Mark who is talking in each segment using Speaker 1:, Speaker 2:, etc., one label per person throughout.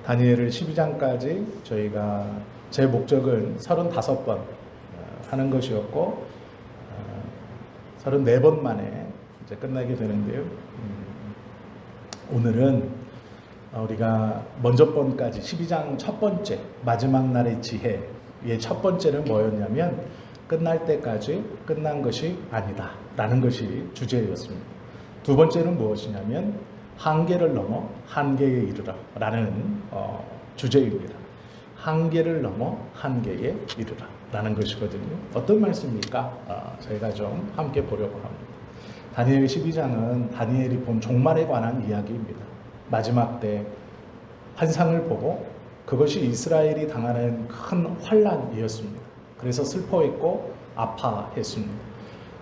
Speaker 1: 다니엘을 12장까지 저희가 제 목적은 35번 하는 것이었고 34번 만에 이제 끝나게 되는데요. 오늘은 우리가 먼저 번까지 12장 첫 번째 마지막 날의 지혜의 첫 번째는 뭐였냐면 끝날 때까지 끝난 것이 아니다 라는 것이 주제였습니다. 두 번째는 무엇이냐면 한계를 넘어 한계에 이르라 라는 주제입니다. 한계를 넘어 한계에 이르라 라는 것이거든요. 어떤 말씀입니까? 저희가 좀 함께 보려고 합니다. 다니엘 12장은 다니엘이 본 종말에 관한 이야기입니다. 마지막 때 환상을 보고 그것이 이스라엘이 당하는 큰 환난이었습니다. 그래서 슬퍼했고 아파했습니다.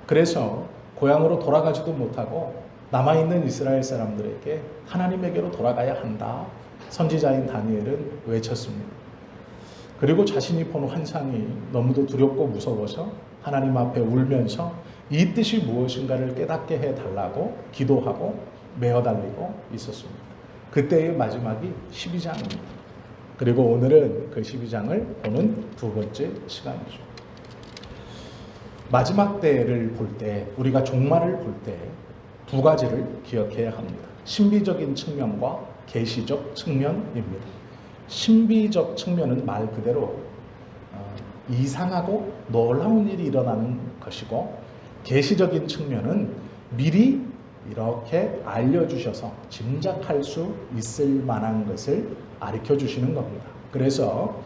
Speaker 1: 그래서 고향으로 돌아가지도 못하고 남아있는 이스라엘 사람들에게 하나님에게로 돌아가야 한다. 선지자인 다니엘은 외쳤습니다. 그리고 자신이 본 환상이 너무도 두렵고 무서워서 하나님 앞에 울면서 이 뜻이 무엇인가를 깨닫게 해달라고 기도하고 메어달리고 있었습니다. 그때의 마지막이 12장입니다. 그리고 오늘은 그 12장을 보는 두 번째 시간이죠. 마지막 때를 볼 때, 우리가 종말을 볼 때 두 가지를 기억해야 합니다. 신비적인 측면과 계시적 측면입니다. 신비적 측면은 말 그대로 이상하고 놀라운 일이 일어나는 것이고, 계시적인 측면은 미리 이렇게 알려주셔서 짐작할 수 있을 만한 것을 가르쳐 주시는 겁니다. 그래서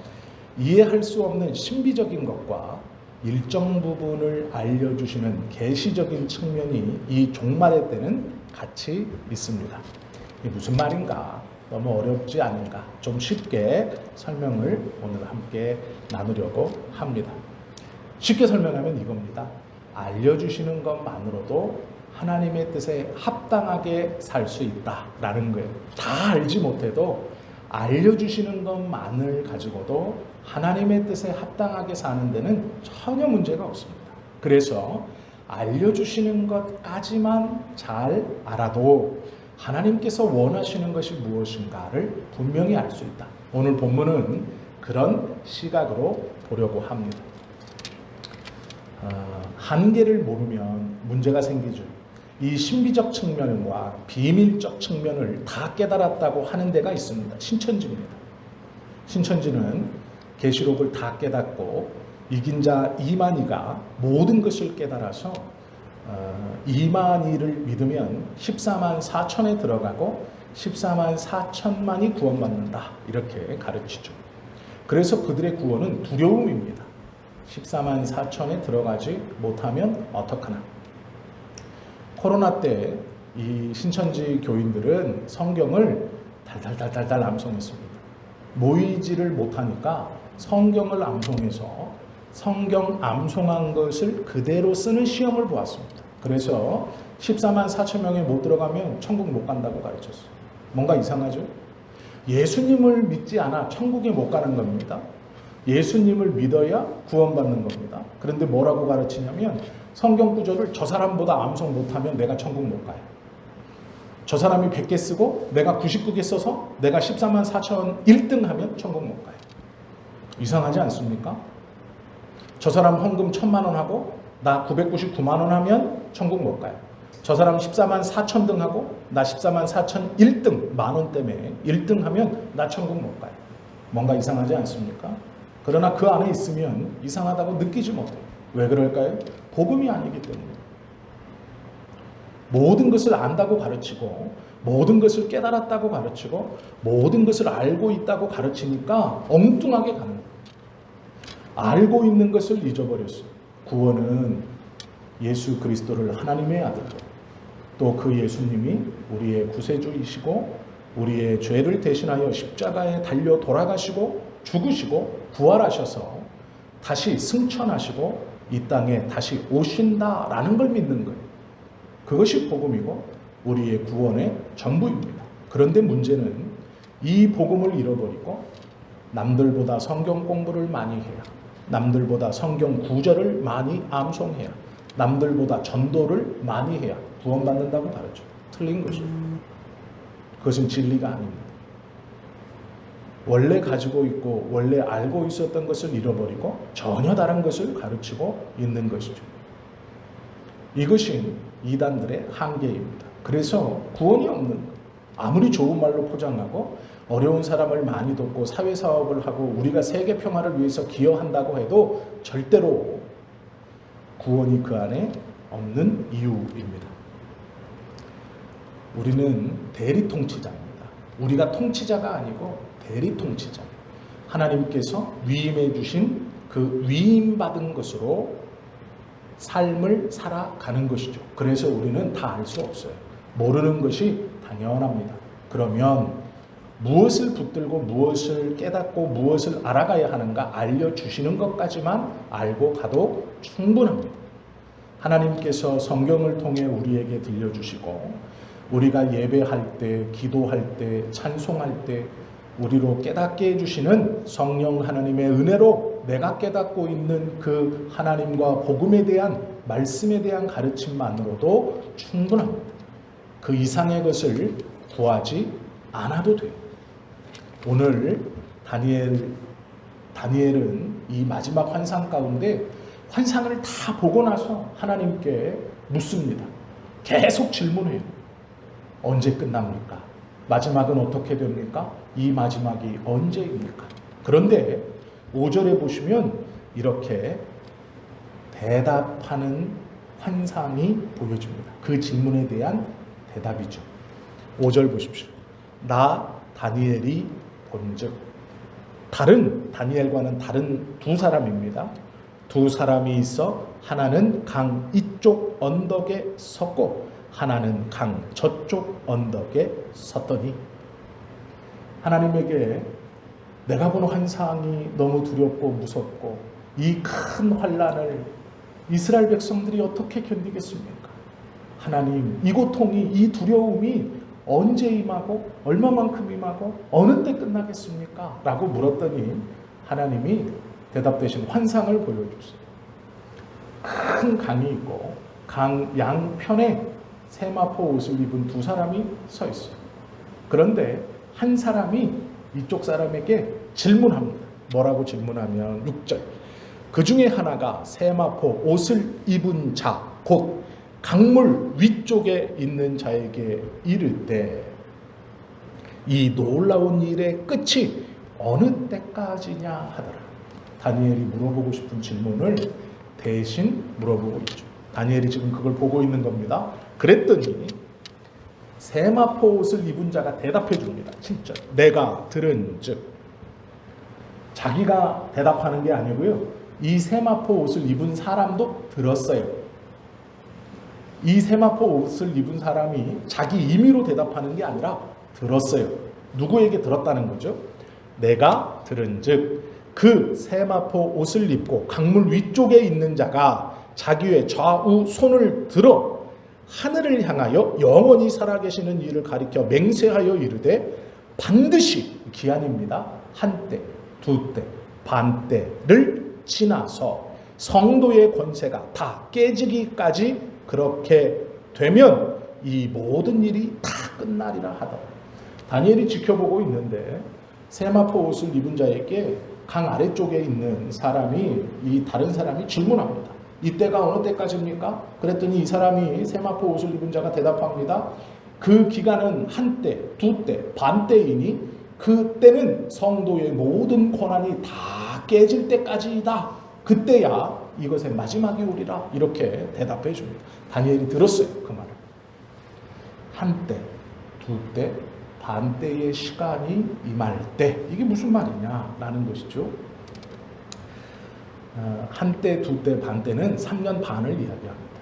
Speaker 1: 이해할 수 없는 신비적인 것과 일정 부분을 알려주시는 계시적인 측면이 이 종말의 때는 같이 있습니다. 이게 무슨 말인가? 너무 어렵지 않은가? 좀 쉽게 설명을 오늘 함께 나누려고 합니다. 쉽게 설명하면 이겁니다. 알려주시는 것만으로도 하나님의 뜻에 합당하게 살 수 있다라는 거예요. 다 알지 못해도 알려주시는 것만을 가지고도 하나님의 뜻에 합당하게 사는 데는 전혀 문제가 없습니다. 그래서 알려주시는 것까지만 잘 알아도 하나님께서 원하시는 것이 무엇인가를 분명히 알 수 있다. 오늘 본문은 그런 시각으로 보려고 합니다. 한계를 모르면 문제가 생기죠. 이 신비적 측면과 비밀적 측면을 다 깨달았다고 하는 데가 있습니다. 신천지입니다. 신천지는 계시록을 다 깨닫고 이긴 자 이만희가 모든 것을 깨달아서 이만희를 믿으면 14만 4천에 들어가고 14만 4천만이 구원받는다 이렇게 가르치죠. 그래서 그들의 구원은 두려움입니다. 14만 4천에 들어가지 못하면 어떡하나. 코로나 때 이 신천지 교인들은 성경을 달달달달달 암송했습니다. 모이지를 못하니까 성경을 암송해서 성경 암송한 것을 그대로 쓰는 시험을 보았습니다. 그래서 14만 4천 명에 못 들어가면 천국 못 간다고 가르쳤어요. 뭔가 이상하죠? 예수님을 믿지 않아 천국에 못 가는 겁니다. 예수님을 믿어야 구원받는 겁니다. 그런데 뭐라고 가르치냐면 성경 구절을 저 사람보다 암송 못하면 내가 천국 못 가요. 저 사람이 100개 쓰고 내가 99개 써서 내가 14만 4천 1등 하면 천국 못 가요. 이상하지 않습니까? 저 사람 헌금 1,000만 원 하고 나 999만 원 하면 천국 못 가요. 저 사람 14만 4천 등 하고 나 14만 4천 1등 만 원 때문에 1등 하면 나 천국 못 가요. 뭔가 이상하지 않습니까? 그러나 그 안에 있으면 이상하다고 느끼지 못해요. 왜 그럴까요? 복음이 아니기 때문에. 모든 것을 안다고 가르치고 모든 것을 깨달았다고 가르치고 모든 것을 알고 있다고 가르치니까 엉뚱하게 가는 거예요. 알고 있는 것을 잊어버렸어요. 구원은 예수 그리스도를 하나님의 아들로 또 그 예수님이 우리의 구세주이시고 우리의 죄를 대신하여 십자가에 달려 돌아가시고 죽으시고 부활하셔서 다시 승천하시고 이 땅에 다시 오신다라는 걸 믿는 거예요. 그것이 복음이고 우리의 구원의 전부입니다. 그런데 문제는 이 복음을 잃어버리고 남들보다 성경 공부를 많이 해야, 남들보다 성경 구절을 많이 암송해야, 남들보다 전도를 많이 해야 구원받는다고 가르쳐. 틀린 거죠. 그것은 진리가 아닙니다. 원래 가지고 있고 원래 알고 있었던 것을 잃어버리고 전혀 다른 것을 가르치고 있는 것이죠. 이것이 이단들의 한계입니다. 그래서 구원이 없는 것, 아무리 좋은 말로 포장하고 어려운 사람을 많이 돕고 사회사업을 하고 우리가 세계 평화를 위해서 기여한다고 해도 절대로 구원이 그 안에 없는 이유입니다. 우리는 대리통치자입니다. 우리가 통치자가 아니고 대리통치자. 하나님께서 위임해 주신 그 위임받은 것으로 삶을 살아가는 것이죠. 그래서 우리는 다 알 수 없어요. 모르는 것이 당연합니다. 그러면 무엇을 붙들고 무엇을 깨닫고 무엇을 알아가야 하는가 알려주시는 것까지만 알고 가도 충분합니다. 하나님께서 성경을 통해 우리에게 들려주시고 우리가 예배할 때, 기도할 때, 찬송할 때 우리로 깨닫게 해주시는 성령 하나님의 은혜로 내가 깨닫고 있는 그 하나님과 복음에 대한 말씀에 대한 가르침만으로도 충분합니다. 그 이상의 것을 구하지 않아도 돼요. 오늘 다니엘은 이 마지막 환상 가운데 환상을 다 보고 나서 하나님께 묻습니다. 계속 질문해요. 언제 끝납니까? 마지막은 어떻게 됩니까? 이 마지막이 언제입니까? 그런데 5절에 보시면 이렇게 대답하는 환상이 보여집니다. 그 질문에 대한 대답이죠. 5절 보십시오. 나 다니엘이 본즉, 다니엘과는 다른 두 사람입니다. 두 사람이 있어 하나는 강 이쪽 언덕에 섰고 하나는 강 저쪽 언덕에 섰더니, 하나님에게 내가 본 환상이 너무 두렵고 무섭고 이 큰 환난을 이스라엘 백성들이 어떻게 견디겠습니까? 하나님, 이 고통이, 이 두려움이 언제 임하고 얼마만큼 임하고 어느 때 끝나겠습니까? 라고 물었더니 하나님이 대답되신 환상을 보여줬어요. 큰 강이 있고 강 양편에 세마포 옷을 입은 두 사람이 서 있어요. 그런데 한 사람이 이쪽 사람에게 질문합니다. 뭐라고 질문하면 6절. 그 중에 하나가 세마포 옷을 입은 자, 곧 강물 위쪽에 있는 자에게 이르되 이 놀라운 일의 끝이 어느 때까지냐 하더라. 다니엘이 물어보고 싶은 질문을 대신 물어보고 있죠. 다니엘이 지금 그걸 보고 있는 겁니다. 그랬더니 세마포 옷을 입은 자가 대답해 줍니다. 7절. 내가 들은 즉, 자기가 대답하는 게 아니고요, 이 세마포 옷을 입은 사람도 들었어요. 이 세마포 옷을 입은 사람이 자기 임의로 대답하는 게 아니라 들었어요. 누구에게 들었다는 거죠? 내가 들은 즉, 그 세마포 옷을 입고 강물 위쪽에 있는 자가 자기의 좌우 손을 들어 하늘을 향하여 영원히 살아계시는 이를 가리켜 맹세하여 이르되 반드시, 기한입니다, 한때, 두때, 반때를 지나서 성도의 권세가 다 깨지기까지 그렇게 되면 이 모든 일이 다 끝나리라 하더라. 다니엘이 지켜보고 있는데 세마포 옷을 입은 자에게 강 아래쪽에 있는 사람이, 이 다른 사람이 질문합니다. 이때가 어느 때까지입니까? 그랬더니 이 사람이, 세마포 옷을 입은 자가 대답합니다. 그 기간은 한때, 두때, 반때이니 그때는 성도의 모든 고난이 다 깨질 때까지이다. 그때야 이것의 마지막이 오리라. 이렇게 대답해 줍니다. 다니엘이 들었어요, 그 말을. 한때, 두때, 반때의 시간이 임할 때, 이게 무슨 말이냐라는 것이죠. 한때, 두때, 반때는 3년 반을 이야기합니다.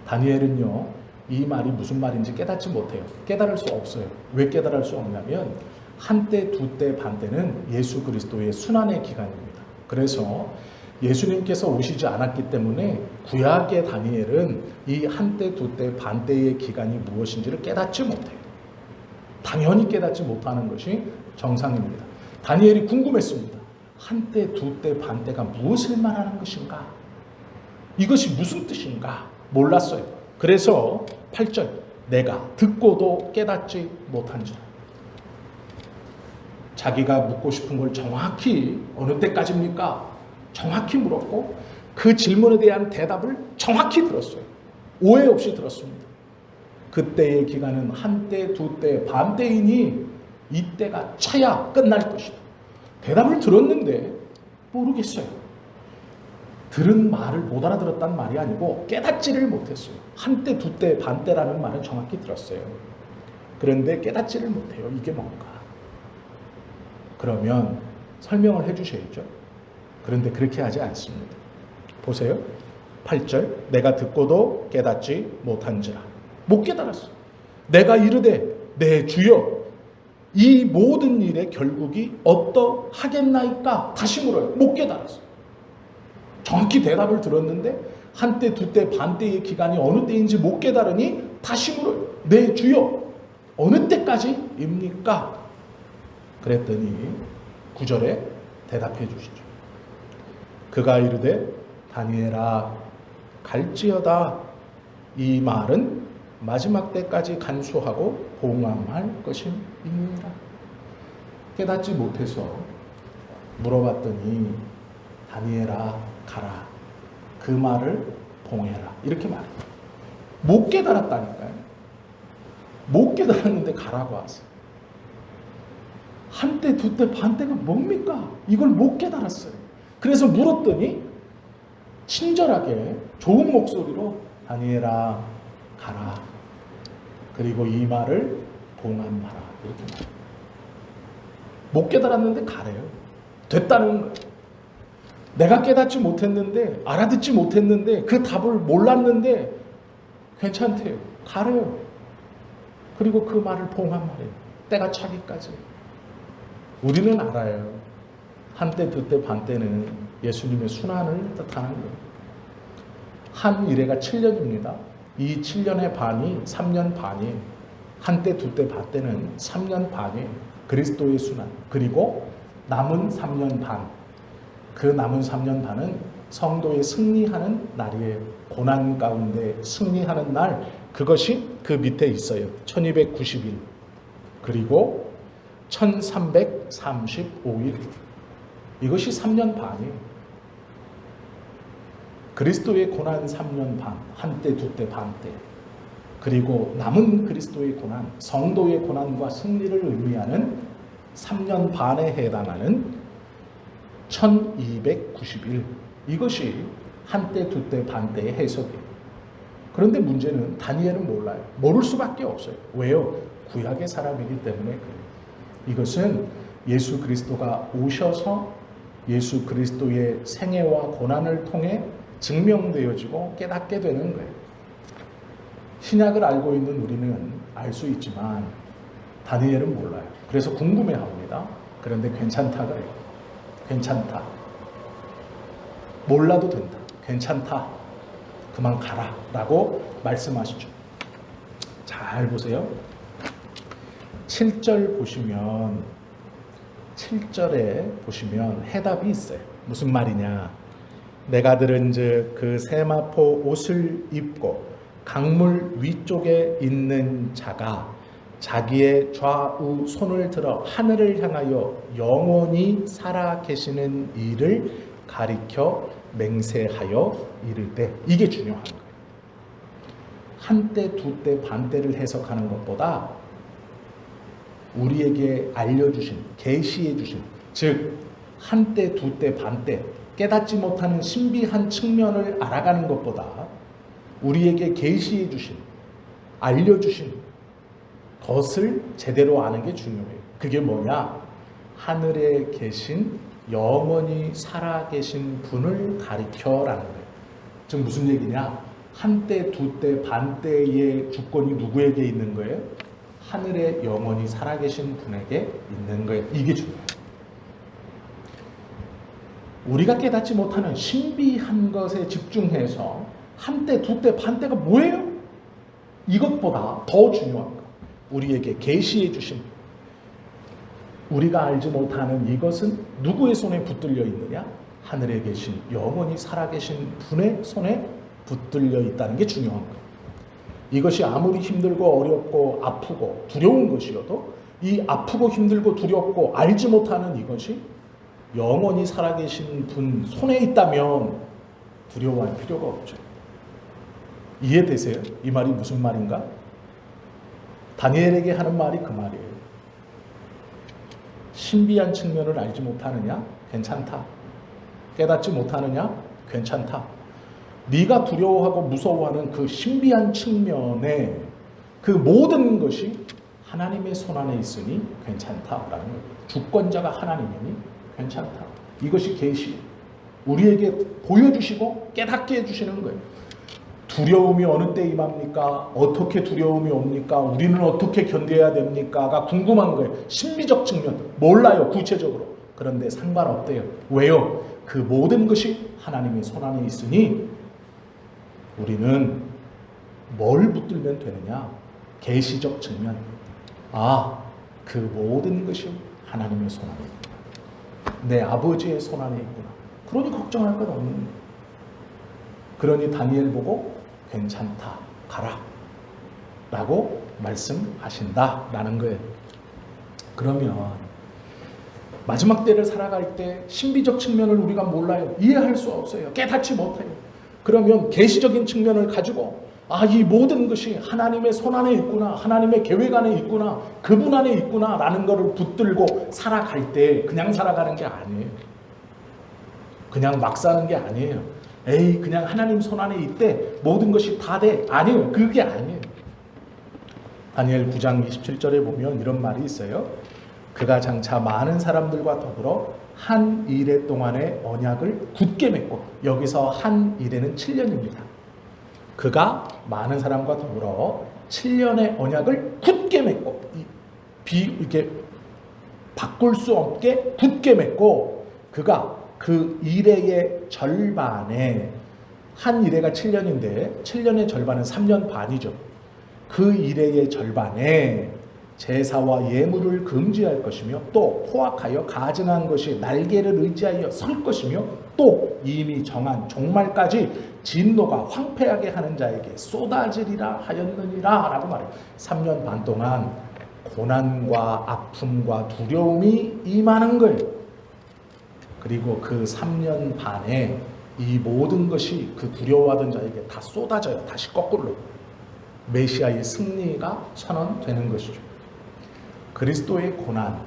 Speaker 1: 다니엘은요, 이 말이 무슨 말인지 깨닫지 못해요. 깨달을 수 없어요. 왜 깨달을 수 없냐면 한때, 두때, 반때는 예수 그리스도의 순환의 기간입니다. 그래서 예수님께서 오시지 않았기 때문에 구약의 다니엘은 이 한때, 두때, 반때의 기간이 무엇인지를 깨닫지 못해요. 당연히 깨닫지 못하는 것이 정상입니다. 다니엘이 궁금했습니다. 한때, 두때, 반때가 무엇을 말하는 것인가? 이것이 무슨 뜻인가? 몰랐어요. 그래서 8절, 내가 듣고도 깨닫지 못한지라. 자기가 묻고 싶은 걸 정확히 어느 때까지입니까? 정확히 물었고 그 질문에 대한 대답을 정확히 들었어요. 오해 없이 들었습니다. 그때의 기간은 한때, 두때, 반때이니 이때가 차야 끝날 것이다. 대답을 들었는데 모르겠어요. 들은 말을 못 알아들었단 말이 아니고 깨닫지를 못했어요. 한때, 두때, 반때라는 말은 정확히 들었어요. 그런데 깨닫지를 못해요. 이게 뭔가. 그러면 설명을 해주셔야죠. 그런데 그렇게 하지 않습니다. 보세요. 8절 내가 듣고도 깨닫지 못한지라. 못 깨달았어. 내가 이르되 내 주여 이 모든 일의 결국이 어떠하겠나이까? 다시 물어요. 못 깨달았어. 정확히 대답을 들었는데 한때, 두때, 반때의 기간이 어느 때인지 못 깨달으니 다시 물어요. 내 주여 어느 때까지입니까? 그랬더니 9절에 대답해 주시죠. 그가 이르되 다니엘아 갈지어다. 이 말은 마지막 때까지 간수하고 봉함할 것임이니라. 깨닫지 못해서 물어봤더니 다니엘아 가라. 그 말을 봉해라. 이렇게 말해요. 못 깨달았다니까요. 못 깨달았는데 가라고 하세요. 한때, 두때, 반때가 뭡니까? 이걸 못 깨달았어요. 그래서 물었더니 친절하게 좋은 목소리로 다니엘아 가라. 그리고 이 말을 봉함하라. 이렇게 말해요. 못 깨달았는데 가래요. 됐다는 거예요. 내가 깨닫지 못했는데 알아듣지 못했는데 그 답을 몰랐는데 괜찮대요. 가래요. 그리고 그 말을 봉함하래요. 때가 차기까지. 우리는 알아요. 한때, 두때, 반때는 예수님의 순환을 뜻하는 거예요. 한 일회가 7년입니다. 이 7년의 반이 3년 반이에요. 한때, 두때, 반때는 3년 반이에요. 그리스도의 순환. 그리고 남은 3년 반. 그 남은 3년 반은 성도의 승리하는 날이에요. 고난 가운데 승리하는 날. 그것이 그 밑에 있어요. 1290일. 그리고 1335일. 이것이 3년 반이에요. 그리스도의 고난 3년 반, 한때, 두때, 반때. 그리고 남은 그리스도의 고난, 성도의 고난과 승리를 의미하는 3년 반에 해당하는 1290일. 이것이 한때, 두때, 반때의 해석이에요. 그런데 문제는 다니엘은 몰라요. 모를 수밖에 없어요. 왜요? 구약의 사람이기 때문에 그래요. 이것은 예수 그리스도가 오셔서 예수 그리스도의 생애와 고난을 통해 증명되어지고 깨닫게 되는 거예요. 신약을 알고 있는 우리는 알 수 있지만 다니엘은 몰라요. 그래서 궁금해합니다. 그런데 괜찮다 그래요. 괜찮다. 몰라도 된다. 괜찮다. 그만 가라 라고 말씀하시죠. 잘 보세요. 7절 보시면 7절에 보시면 해답이 있어요. 무슨 말이냐? 내가 들은즉 그 세마포 옷을 입고 강물 위쪽에 있는 자가 자기의 좌우 손을 들어 하늘을 향하여 영원히 살아 계시는 이를 가리켜 맹세하여 이르되. 이게 중요한 거예요. 한때, 두때, 반때를 해석하는 것보다 우리에게 알려주신, 계시해 주신, 즉 한때, 두때, 반때 깨닫지 못하는 신비한 측면을 알아가는 것보다 우리에게 계시해 주신, 알려주신 것을 제대로 아는 게 중요해요. 그게 뭐냐? 하늘에 계신 영원히 살아계신 분을 가리켜라는 거예요. 즉 무슨 얘기냐? 한때, 두때, 반때의 주권이 누구에게 있는 거예요? 하늘에 영원히 살아계신 분에게 있는 거예요. 이게 중요해요. 우리가 깨닫지 못하는 신비한 것에 집중해서 한때, 두때, 반때가 뭐예요? 이것보다 더 중요한 거. 우리에게 계시해 주신, 우리가 알지 못하는 이것은 누구의 손에 붙들려 있느냐? 하늘에 계신 영원히 살아계신 분의 손에 붙들려 있다는 게 중요한 거예요. 이것이 아무리 힘들고 어렵고 아프고 두려운 것이어도 이 아프고 힘들고 두렵고 알지 못하는 이것이 영원히 살아계신 분 손에 있다면 두려워할 필요가 없죠. 이해되세요? 이 말이 무슨 말인가? 다니엘에게 하는 말이 그 말이에요. 신비한 측면을 알지 못하느냐? 괜찮다. 깨닫지 못하느냐? 괜찮다. 네가 두려워하고 무서워하는 그 신비한 측면에 그 모든 것이 하나님의 손안에 있으니 괜찮다라는 거예요. 주권자가 하나님이니 괜찮다. 이것이 계시. 우리에게 보여주시고 깨닫게 해주시는 거예요. 두려움이 어느 때 임합니까? 어떻게 두려움이 옵니까? 우리는 어떻게 견뎌야 됩니까?가 궁금한 거예요. 신비적 측면 몰라요, 구체적으로. 그런데 상관없대요. 왜요? 그 모든 것이 하나님의 손안에 있으니 우리는 뭘 붙들면 되느냐? 계시적 측면. 그 모든 것이 하나님의 손안에 있구나. 내 아버지의 손안에 있구나. 그러니 걱정할 것 없는 거예요. 그러니 다니엘 보고 괜찮다, 가라 라고 말씀하신다라는 거예요. 그러면 마지막 때를 살아갈 때 신비적 측면을 우리가 몰라요. 이해할 수 없어요. 깨닫지 못해요. 그러면 계시적인 측면을 가지고 이 모든 것이 하나님의 손 안에 있구나, 하나님의 계획 안에 있구나, 그분 안에 있구나 라는 것을 붙들고 살아갈 때 그냥 살아가는 게 아니에요. 그냥 막 사는 게 아니에요. 그냥 하나님 손 안에 있대 모든 것이 다 돼. 아니에요. 그게 아니에요. 다니엘 9장 27절에 보면 이런 말이 있어요. 그가 장차 많은 사람들과 더불어 한 이레 동안의 언약을 굳게 맺고, 여기서 한 이레는 7년입니다. 그가 많은 사람과 더불어 7년의 언약을 굳게 맺고, 이렇게 바꿀 수 없게 굳게 맺고, 그가 그 이레의 절반에, 한 이레가 7년인데 7년의 절반은 3년 반이죠. 그 이레의 절반에 제사와 예물을 금지할 것이며, 또 포악하여 가증한 것이 날개를 의지하여 설 것이며, 또 이미 정한 종말까지 진노가 황폐하게 하는 자에게 쏟아지리라 하였느니라 라고 말해요. 3년 반 동안 고난과 아픔과 두려움이 임하는 거예요. 그리고 그 3년 반에 이 모든 것이 그 두려워하던 자에게 다 쏟아져요. 다시 거꾸로 메시아의 승리가 선언되는 것이죠. 그리스도의 고난,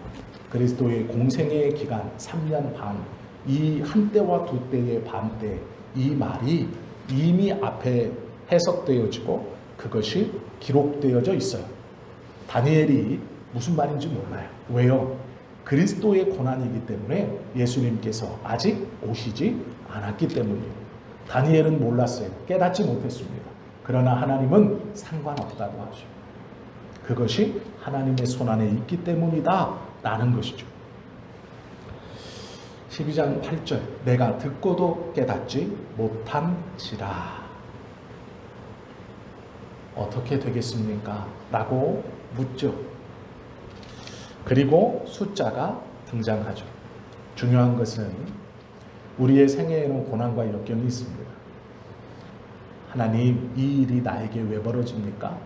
Speaker 1: 그리스도의 공생의 기간 3년 반, 이 한때와 두 때의 반때, 이 말이 이미 앞에 해석되어지고 그것이 기록되어져 있어요. 다니엘이 무슨 말인지 몰라요. 왜요? 그리스도의 고난이기 때문에 예수님께서 아직 오시지 않았기 때문이에요. 다니엘은 몰랐어요. 깨닫지 못했습니다. 그러나 하나님은 상관없다고 하죠. 그것이 하나님의 손안에 있기 때문이다 라는 것이죠. 12장 8절, 내가 듣고도 깨닫지 못한지라. 어떻게 되겠습니까? 라고 묻죠. 그리고 숫자가 등장하죠. 중요한 것은 우리의 생애에는 고난과 역경이 있습니다. 하나님, 이 일이 나에게 왜 벌어집니까?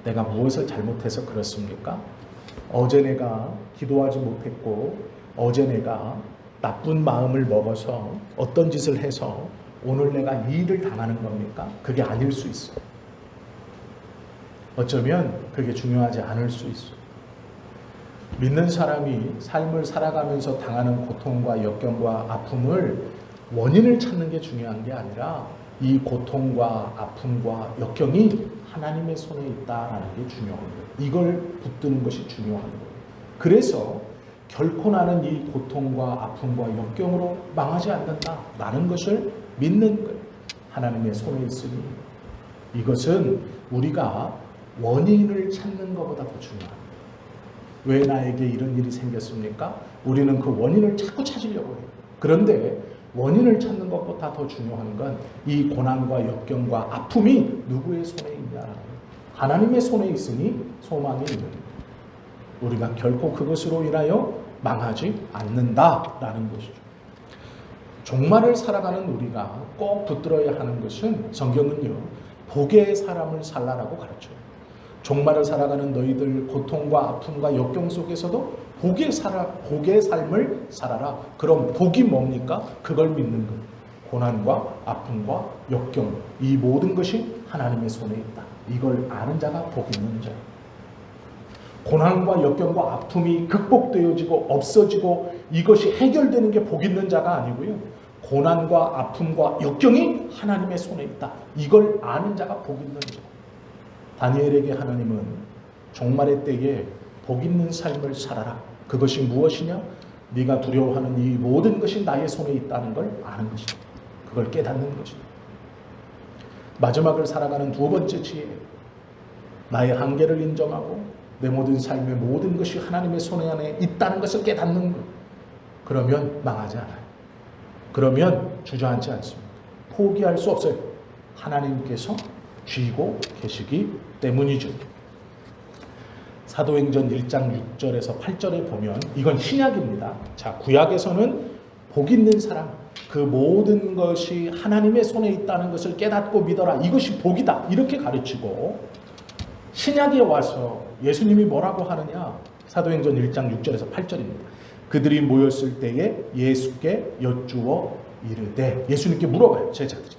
Speaker 1: 내가 무엇을 잘못해서 그렇습니까? 어제 내가 기도하지 못했고, 어제 내가 나쁜 마음을 먹어서 어떤 짓을 해서 오늘 내가 이 일을 당하는 겁니까? 그게 아닐 수 있어요. 어쩌면 그게 중요하지 않을 수 있어요. 믿는 사람이 삶을 살아가면서 당하는 고통과 역경과 아픔을 원인을 찾는 게 중요한 게 아니라 이 고통과 아픔과 역경이 하나님의 손에 있다는 게 중요한 거예요. 이걸 붙드는 것이 중요한 거예요. 그래서 결코 나는 이 고통과 아픔과 역경으로 망하지 않는다라는 것을 믿는 거예요. 하나님의 손에 있으니. 이것은 우리가 원인을 찾는 것보다 더 중요합니다. 왜 나에게 이런 일이 생겼습니까? 우리는 그 원인을 자꾸 찾으려고 해요. 그런데 원인을 찾는 것보다 더 중요한 건 이 고난과 역경과 아픔이 누구의 손에 있냐? 하나님의 손에 있으니 소망이 있는 거예요. 우리가 결코 그것으로 인하여 망하지 않는다라는 것이죠. 종말을 살아가는 우리가 꼭 붙들어야 하는 것은, 성경은요, 복의 사람을 살라라고 가르쳐요. 종말을 살아가는 너희들 고통과 아픔과 역경 속에서도 복의 삶을 살아라. 그럼 복이 뭡니까? 그걸 믿는 것. 고난과 아픔과 역경, 이 모든 것이 하나님의 손에 있다. 이걸 아는 자가 복 있는 자. 고난과 역경과 아픔이 극복되어지고 없어지고 이것이 해결되는 게 복 있는 자가 아니고요. 고난과 아픔과 역경이 하나님의 손에 있다. 이걸 아는 자가 복 있는 자. 다니엘에게 하나님은 종말의 때에 복 있는 삶을 살아라. 그것이 무엇이냐? 네가 두려워하는 이 모든 것이 나의 손에 있다는 걸 아는 것이다. 그걸 깨닫는 것이다. 마지막을 살아가는 두 번째 지혜, 나의 한계를 인정하고 내 모든 삶의 모든 것이 하나님의 손 안에 있다는 것을 깨닫는 것. 그러면 망하지 않아요. 그러면 주저앉지 않습니다. 포기할 수 없어요. 하나님께서 쥐고 계시기 때문이죠. 사도행전 1장 6절에서 8절에 보면 이건 신약입니다. 자, 구약에서는 복 있는 사람, 그 모든 것이 하나님의 손에 있다는 것을 깨닫고 믿어라. 이것이 복이다. 이렇게 가르치고 신약에 와서 예수님이 뭐라고 하느냐? 사도행전 1장 6절에서 8절입니다. 그들이 모였을 때에 예수께 여쭈어 이르되, 예수님께 물어봐요. 제자들이.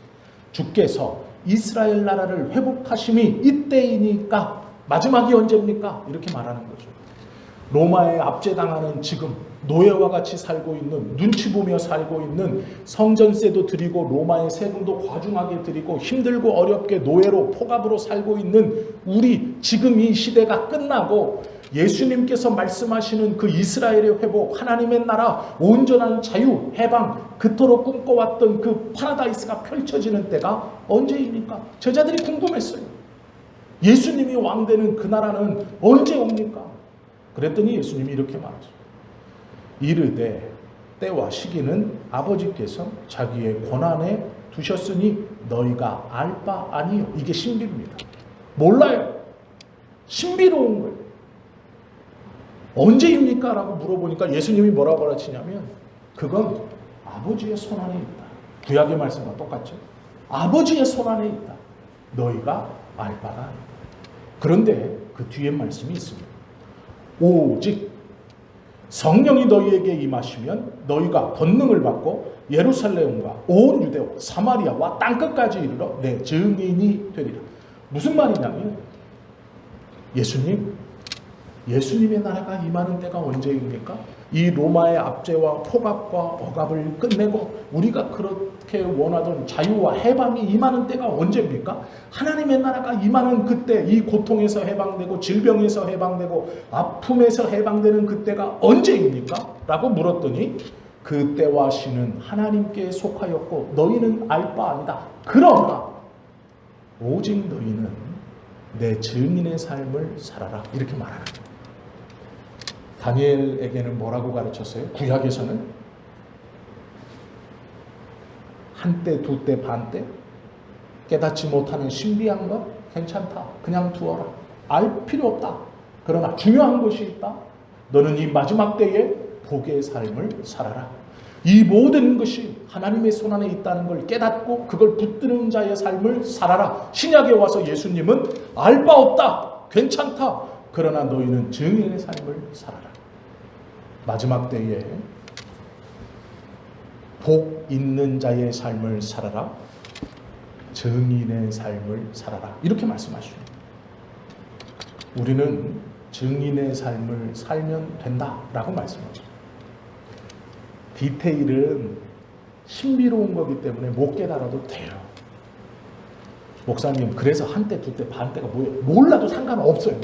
Speaker 1: 주께서 이스라엘 나라를 회복하심이 이때이니까 마지막이 언제입니까? 이렇게 말하는 거죠. 로마에 압제당하는 지금 노예와 같이 살고 있는, 눈치 보며 살고 있는, 성전세도 드리고 로마의 세금도 과중하게 드리고 힘들고 어렵게 노예로 포갑으로 살고 있는 우리, 지금 이 시대가 끝나고 예수님께서 말씀하시는 그 이스라엘의 회복, 하나님의 나라, 온전한 자유, 해방, 그토록 꿈꿔왔던 그 파라다이스가 펼쳐지는 때가 언제입니까? 제자들이 궁금했어요. 예수님이 왕되는 그 나라는 언제 옵니까? 그랬더니 예수님이 이렇게 말하죠. 이르되 때와 시기는 아버지께서 자기의 권한에 두셨으니 너희가 알 바 아니요. 이게 신비입니다. 몰라요. 신비로운 거예요. 언제입니까? 라고 물어보니까 예수님이 뭐라고 가르치냐면 그건 아버지의 손 안에 있다. 구약의 말씀과 똑같죠. 아버지의 손 안에 있다. 너희가 알 바가 아니다. 그런데 그 뒤에 말씀이 있습니다. 오직 성령이 너희에게 임하시면 너희가 권능을 받고 예루살렘과 온 유대와 사마리아와 땅끝까지 이르러 내 증인이 되리라. 무슨 말이냐면 예수님의 나라가 임하는 때가 언제입니까? 이 로마의 압제와 포갑과 억압을 끝내고 우리가 그렇게 원하던 자유와 해방이 임하는 때가 언제입니까? 하나님의 나라가 임하는 그때, 이 고통에서 해방되고 질병에서 해방되고 아픔에서 해방되는 그때가 언제입니까? 라고 물었더니 그때와 시는 하나님께 속하였고 너희는 알 바 아니다. 그러나 오직 너희는 내 증인의 삶을 살아라. 이렇게 말하는 거예요. 다니엘에게는 뭐라고 가르쳤어요? 구약에서는 한때, 두때, 반때 깨닫지 못하는 신비한 것 괜찮다. 그냥 두어라. 알 필요 없다. 그러나 중요한 것이 있다. 너는 이 마지막 때에 복의 삶을 살아라. 이 모든 것이 하나님의 손 안에 있다는 걸 깨닫고 그걸 붙드는 자의 삶을 살아라. 신약에 와서 예수님은 알 바 없다. 괜찮다. 그러나 너희는 증인의 삶을 살아라. 마지막 때에 복 있는 자의 삶을 살아라. 증인의 삶을 살아라. 이렇게 말씀하십니다. 우리는 증인의 삶을 살면 된다라고 말씀하죠. 디테일은 신비로운 거기 때문에 못 깨달아도 돼요. 목사님, 그래서 한때, 두때, 반때가 뭐예요? 몰라도 상관없어요.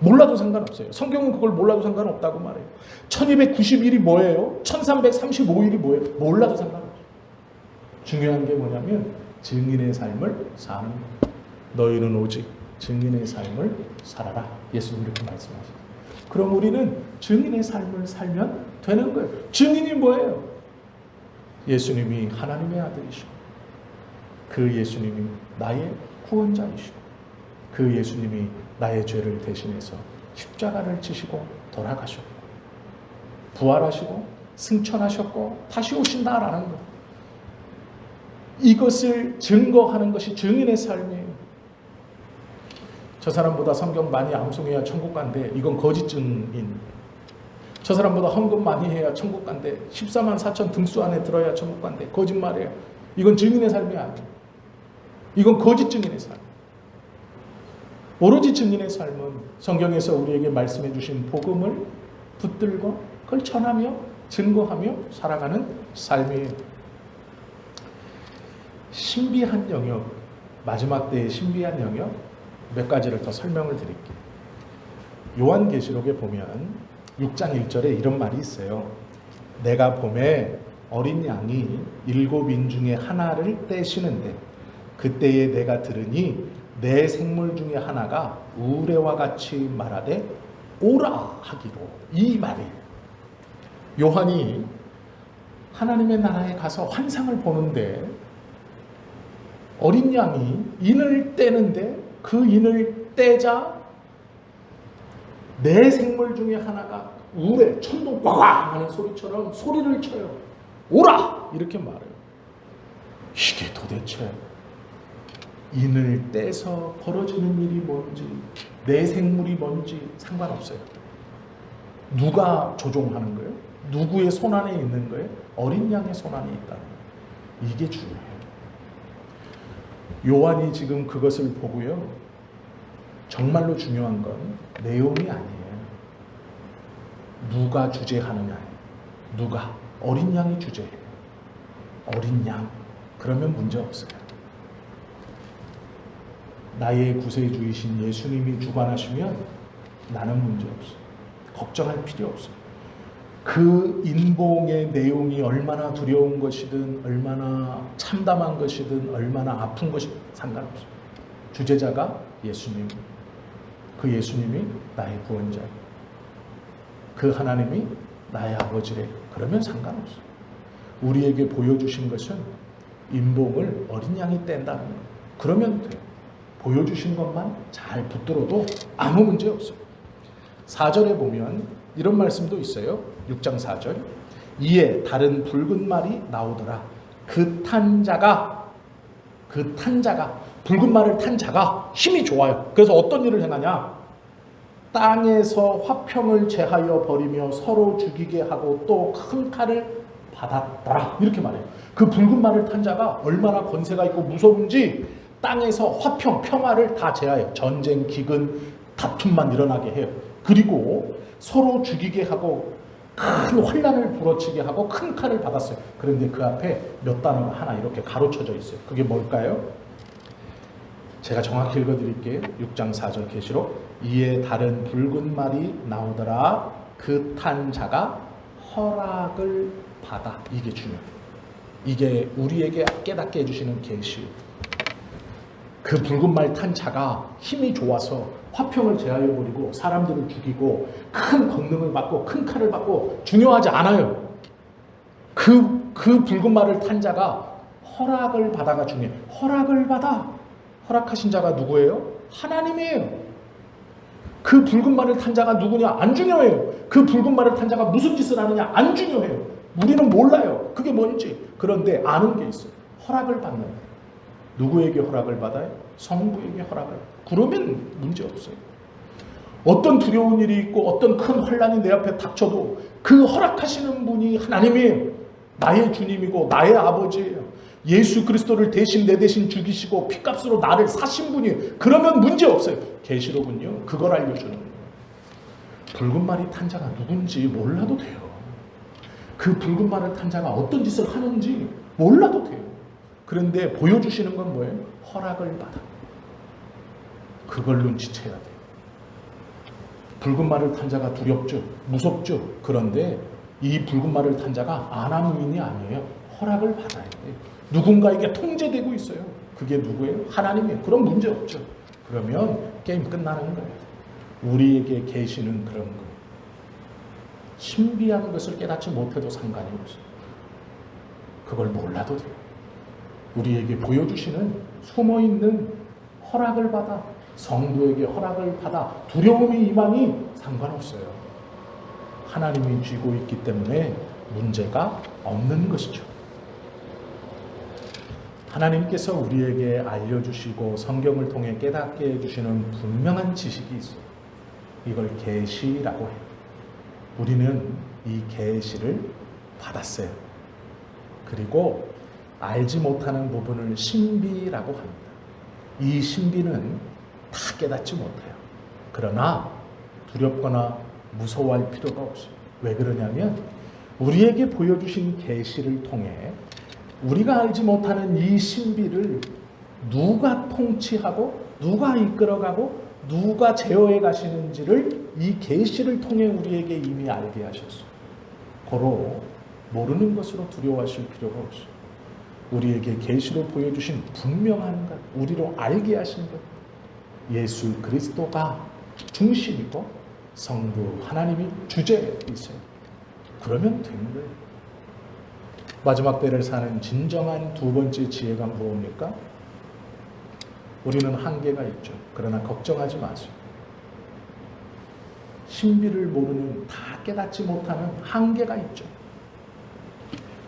Speaker 1: 몰라도 상관없어요. 성경은 그걸 몰라도 상관없다고 말해요. 1290일이 뭐예요? 1335일이 뭐예요? 몰라도 상관없어요. 중요한 게 뭐냐면 증인의 삶을 사는 거예요. 너희는 오직 증인의 삶을 살아라. 예수님 이렇게 말씀하셨어요. 그럼 우리는 증인의 삶을 살면 되는 거예요. 증인이 뭐예요? 예수님이 하나님의 아들이시고 그 예수님이 나의 구원자이시고 그 예수님이 나의 죄를 대신해서 십자가를 지시고 돌아가셨고 부활하시고 승천하셨고 다시 오신다라는 것. 이것을 증거하는 것이 증인의 삶이에요. 저 사람보다 성경 많이 암송해야 천국 간대. 이건 거짓 증인. 저 사람보다 헌금 많이 해야 천국 간대. 14만 4천 등수 안에 들어야 천국 간대. 거짓말이에요. 이건 증인의 삶이 아니에요. 이건 거짓 증인의 삶. 오로지 증인의 삶은 성경에서 우리에게 말씀해 주신 복음을 붙들고 그걸 전하며 증거하며 살아가는 삶이에요. 신비한 영역, 마지막 때의 신비한 영역 몇 가지를 더 설명을 드릴게요. 요한계시록에 보면 6장 1절에 이런 말이 있어요. 내가 봄에 어린 양이 7인 중에 하나를 떼시는데 그때에 내가 들으니 내 생물 중에 하나가 우레와 같이 말하되 오라 하기로. 이 말이에요. 요한이 하나님의 나라에 가서 환상을 보는데 어린 양이 인을 떼는데 그 인을 떼자 내 생물 중에 하나가 우레, 천둥 꽝꽝 하는 소리처럼 소리를 쳐요. 오라! 이렇게 말해요. 이게 도대체 인을 떼서 벌어지는 일이 뭔지 내 생물이 뭔지 상관없어요. 누가 조종하는 거예요? 누구의 손안에 있는 거예요? 어린 양의 손안에 있다는 거예요. 이게 중요해요. 요한이 지금 그것을 보고요. 정말로 중요한 건 내용이 아니에요. 누가 주재하느냐예요. 누가? 어린 양이 주재해요. 어린 양. 그러면 문제 없어요. 나의 구세주이신 예수님이 주관하시면 나는 문제 없어요. 걱정할 필요 없어요. 그 인봉의 내용이 얼마나 두려운 것이든 얼마나 참담한 것이든 얼마나 아픈 것이든 상관없어요. 주제자가 예수님, 그 예수님이 나의 구원자예요. 그 하나님이 나의 아버지래. 그러면 상관없어요. 우리에게 보여주신 것은 인봉을 어린 양이 뗀다는 거예요. 그러면 돼요. 보여주신 것만 잘 붙들어도 아무 문제 없어요. 4절에 보면 이런 말씀도 있어요. 6장 4절. 이에 다른 붉은 말이 나오더라. 그 탄 자가 붉은 말을 탄 자가 힘이 좋아요. 그래서 어떤 일을 행하냐? 땅에서 화평을 제하여 버리며 서로 죽이게 하고 또 큰 칼을 받았더라. 이렇게 말해요. 그 붉은 말을 탄 자가 얼마나 권세가 있고 무서운지 땅에서 화평, 평화를 다 제하여요. 전쟁, 기근, 다툼만 일어나게 해요. 그리고 서로 죽이게 하고 큰 환란을 불어치게 하고 큰 칼을 받았어요. 그런데 그 앞에 몇 단어가 하나 이렇게 가로쳐져 있어요. 그게 뭘까요? 제가 정확히 읽어드릴게요. 6장 4절 계시록. 이에 다른 붉은 말이 나오더라. 그 탄 자가 허락을 받아. 이게 중요해요. 이게 우리에게 깨닫게 해주시는 계시예요. 그 붉은 말 탄 자가 힘이 좋아서 화평을 제하여버리고 사람들을 죽이고 큰 권능을 받고 큰 칼을 받고 중요하지 않아요. 그 붉은 말을 탄 자가 허락을 받아가 중요해요. 허락을 받아. 허락하신 자가 누구예요? 하나님이에요. 그 붉은 말을 탄 자가 누구냐? 안 중요해요. 그 붉은 말을 탄 자가 무슨 짓을 하느냐? 안 중요해요. 우리는 몰라요. 그게 뭔지. 그런데 아는 게 있어요. 허락을 받는 거예요. 누구에게 허락을 받아요? 성부에게 허락을. 그러면 문제 없어요. 어떤 두려운 일이 있고 어떤 큰 환란이 내 앞에 닥쳐도 그 허락하시는 분이 하나님이에요. 나의 주님이고 나의 아버지예요. 예수 그리스도를 대신 내 대신 죽이시고 피값으로 나를 사신 분이에요. 그러면 문제 없어요. 계시록은요 그걸 알려주는 거예요. 붉은 말이 탄 자가 누군지 몰라도 돼요. 그 붉은 말을 탄 자가 어떤 짓을 하는지 몰라도 돼요. 그런데 보여주시는 건 뭐예요? 허락을 받아. 그걸 눈치채야 돼요. 붉은 말을 탄 자가 두렵죠. 무섭죠. 그런데 이 붉은 말을 탄 자가 아나무인이 아니에요. 허락을 받아야 돼요. 누군가에게 통제되고 있어요. 그게 누구예요? 하나님이에요. 그럼 문제 없죠. 그러면 게임 끝나는 거예요. 우리에게 계시는 그런 거. 신비한 것을 깨닫지 못해도 상관이 없어요. 그걸 몰라도 돼요. 우리에게 보여주시는 숨어있는 허락을 받아 성도에게 허락을 받아 두려움이 임하니 상관없어요. 하나님이 쥐고 있기 때문에 문제가 없는 것이죠. 하나님께서 우리에게 알려주시고 성경을 통해 깨닫게 해주시는 분명한 지식이 있어요. 이걸 계시라고 해요. 우리는 이 계시를 받았어요. 그리고 알지 못하는 부분을 신비라고 합니다. 이 신비는 다 깨닫지 못해요. 그러나 두렵거나 무서워할 필요가 없어요. 왜 그러냐면 우리에게 보여주신 계시를 통해 우리가 알지 못하는 이 신비를 누가 통치하고 누가 이끌어가고 누가 제어해 가시는지를 이 계시를 통해 우리에게 이미 알게 하셨어요. 고로 모르는 것으로 두려워하실 필요가 없어요. 우리에게 계시로 보여주신 분명한 것, 우리로 알게 하신 것, 예수 그리스도가 중심이고 성부 하나님이 주제에 있어요. 그러면 되는 거예요. 마지막 때를 사는 진정한 두 번째 지혜가 무엇입니까? 우리는 한계가 있죠. 그러나 걱정하지 마세요. 신비를 모르는, 다 깨닫지 못하는 한계가 있죠.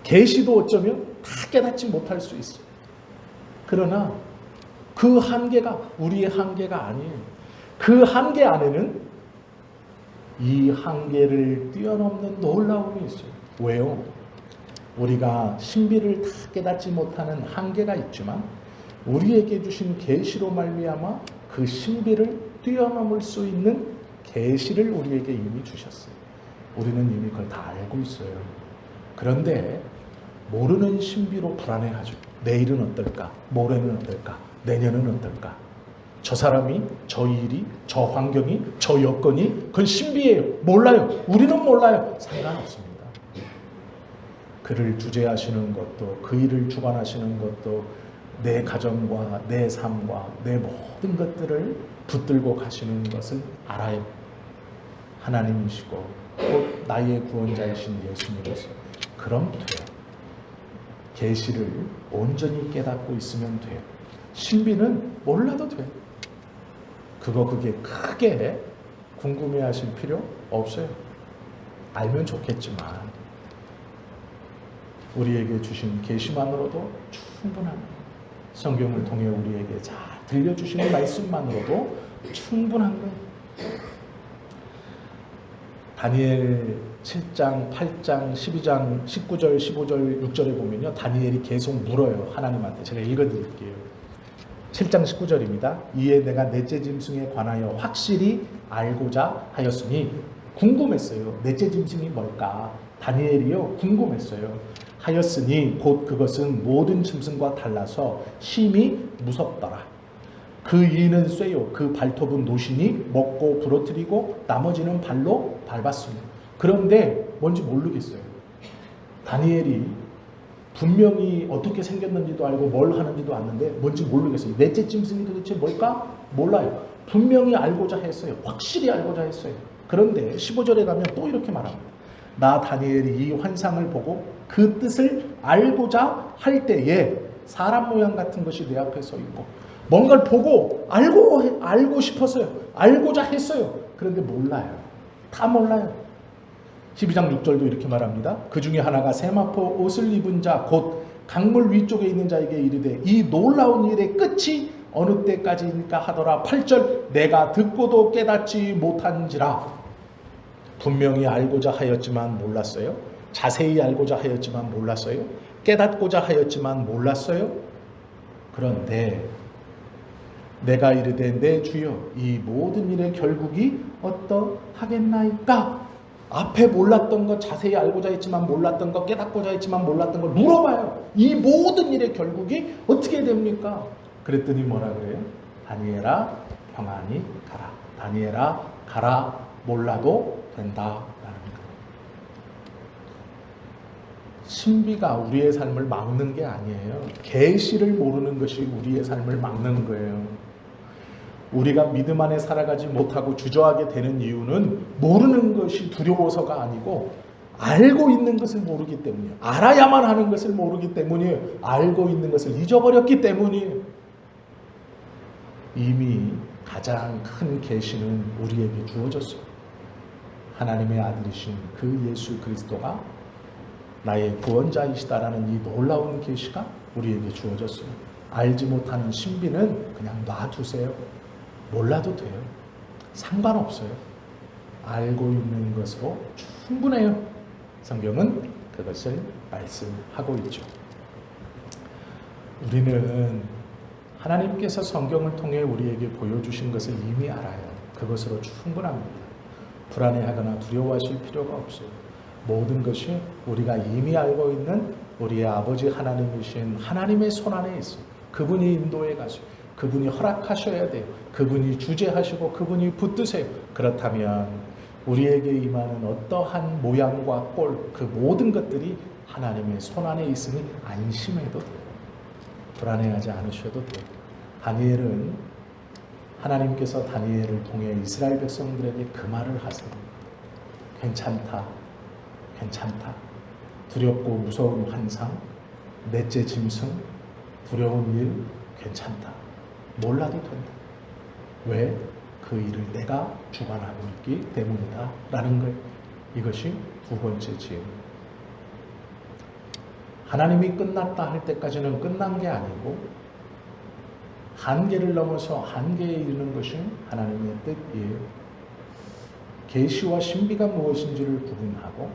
Speaker 1: 계시도 어쩌면 다 깨닫지 못할 수 있어요. 그러나 그 한계가 우리의 한계가 아니에요. 그 한계 안에는 이 한계를 뛰어넘는 놀라움이 있어요. 왜요? 우리가 신비를 다 깨닫지 못하는 한계가 있지만 우리에게 주신 계시로 말미암아 그 신비를 뛰어넘을 수 있는 계시를 우리에게 이미 주셨어요. 우리는 이미 그걸 다 알고 있어요. 그런데 모르는 신비로 불안해하죠. 내일은 어떨까? 모레는 어떨까? 내년은 어떨까? 저 사람이, 저 일이, 저 환경이, 저 여건이 그건 신비예요. 몰라요. 우리는 몰라요. 상관없습니다. 그를 주재하시는 것도, 그 일을 주관하시는 것도 내 가정과 내 삶과 내 모든 것들을 붙들고 가시는 것을 알아요. 하나님이시고 곧 나의 구원자이신 예수님이시죠. 그럼 돼요. 계시를 온전히 깨닫고 있으면 돼요. 신비는 몰라도 돼요. 그게 크게 궁금해하실 필요 없어요. 알면 좋겠지만 우리에게 주신 계시만으로도 충분합니다. 성경을 통해 우리에게 잘 들려주시는 말씀만으로도 충분한 거예요. 다니엘 7장, 8장, 12장, 19절, 15절, 6절에 보면요. 다니엘이 계속 물어요. 하나님한테. 제가 읽어드릴게요. 7장 19절입니다. 이에 내가 넷째 짐승에 관하여 확실히 알고자 하였으니 궁금했어요. 넷째 짐승이 뭘까? 다니엘이요. 궁금했어요. 하였으니 곧 그것은 모든 짐승과 달라서 심히 무섭더라. 그 이는 쇠요. 그 발톱은 노신이 먹고 부러뜨리고 나머지는 발로 밟았으니. 그런데 뭔지 모르겠어요. 다니엘이 분명히 어떻게 생겼는지도 알고 뭘 하는지도 아는데 뭔지 모르겠어요. 넷째 짐승이 도대체 뭘까? 몰라요. 분명히 알고자 했어요. 확실히 알고자 했어요. 그런데 15절에 가면 또 이렇게 말합니다. 나 다니엘이 이 환상을 보고 그 뜻을 알고자 할 때에 사람 모양 같은 것이 내 앞에 서 있고 뭔가를 보고 알고 싶었어요. 알고자 했어요. 그런데 몰라요. 다 몰라요. 12장 6절도 이렇게 말합니다. 그 중에 하나가 세마포 옷을 입은 자 곧 강물 위쪽에 있는 자에게 이르되 이 놀라운 일의 끝이 어느 때까지일까 하더라. 8절 내가 듣고도 깨닫지 못한지라. 분명히 알고자 하였지만 몰랐어요. 자세히 알고자 하였지만 몰랐어요. 깨닫고자 하였지만 몰랐어요. 그런데 내가 이르되 내 주여 이 모든 일의 결국이 어떠하겠나이까? 앞에 몰랐던 것, 자세히 알고자 했지만 몰랐던 것, 깨닫고자 했지만 몰랐던 걸 물어봐요. 이 모든 일의 결국이 어떻게 됩니까? 그랬더니 뭐라 그래요? 다니엘아 평안히 가라. 다니엘아 가라. 몰라도 된다. 신비가 우리의 삶을 막는 게 아니에요. 계시를 모르는 것이 우리의 삶을 막는 거예요. 우리가 믿음 안에 살아가지 못하고 주저하게 되는 이유는 모르는 것이 두려워서가 아니고 알고 있는 것을 모르기 때문이에요. 알아야만 하는 것을 모르기 때문이에요. 알고 있는 것을 잊어버렸기 때문이에요. 이미 가장 큰 계시는 우리에게 주어졌어요. 하나님의 아들이신 그 예수 그리스도가 나의 구원자이시다라는 이 놀라운 계시가 우리에게 주어졌어요. 알지 못하는 신비는 그냥 놔두세요. 몰라도 돼요. 상관없어요. 알고 있는 것으로 충분해요. 성경은 그것을 말씀하고 있죠. 우리는 하나님께서 성경을 통해 우리에게 보여주신 것을 이미 알아요. 그것으로 충분합니다. 불안해하거나 두려워하실 필요가 없어요. 모든 것이 우리가 이미 알고 있는 우리의 아버지 하나님이신 하나님의 손안에 있어요. 그분이 인도해 가세요. 그분이 허락하셔야 돼요. 그분이 주재하시고 그분이 붙드세요. 그렇다면 우리에게 임하는 어떠한 모양과 꼴, 그 모든 것들이 하나님의 손안에 있으니 안심해도 돼요. 불안해하지 않으셔도 돼요. 다니엘은 하나님께서 다니엘을 통해 이스라엘 백성들에게 그 말을 하세요. 괜찮다. 괜찮다. 두렵고 무서운 환상, 넷째 짐승, 두려운 일, 괜찮다. 몰라도 된다. 왜? 그 일을 내가 주관하고 있기 때문이다. 라는 거예요. 이것이 두 번째 지혜입니다. 하나님이 끝났다 할 때까지는 끝난 게 아니고 한계를 넘어서 한계에 이르는 것이 하나님의 뜻이에요. 계시와 신비가 무엇인지를 구분하고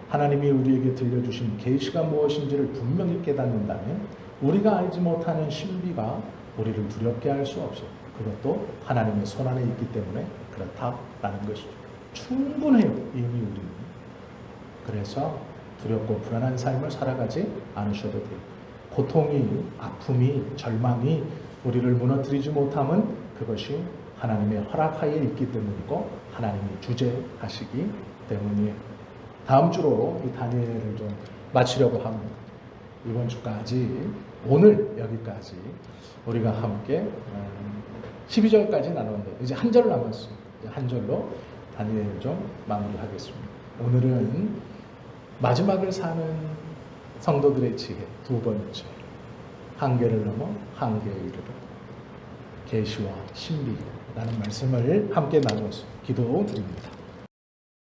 Speaker 1: 하나님이 우리에게 들려주신 계시가 무엇인지를 분명히 깨닫는다면 우리가 알지 못하는 신비가 우리를 두렵게 할 수 없어요. 그것도 하나님의 손안에 있기 때문에 그렇다라는 것이죠. 충분해요. 이미 우리는. 그래서 두렵고 불안한 삶을 살아가지 않으셔도 돼요. 고통이, 아픔이, 절망이 우리를 무너뜨리지 못함은 그것이 하나님의 허락하에 있기 때문이고 하나님이 주재하시기 때문이에요. 다음 주로 이 다니엘을 좀 마치려고 합니다. 이번 주까지, 오늘 여기까지 우리가 함께 12절까지 나눴는데 이제 한 절 남았어요. 이제 한 절로 다니엘을 좀 마무리하겠습니다. 오늘은 마지막을 사는 성도들의 지혜 두 번째, 한계를 넘어 한계에 이르러 계시와 신비라는 말씀을 함께 나누었습니다. 기도드립니다.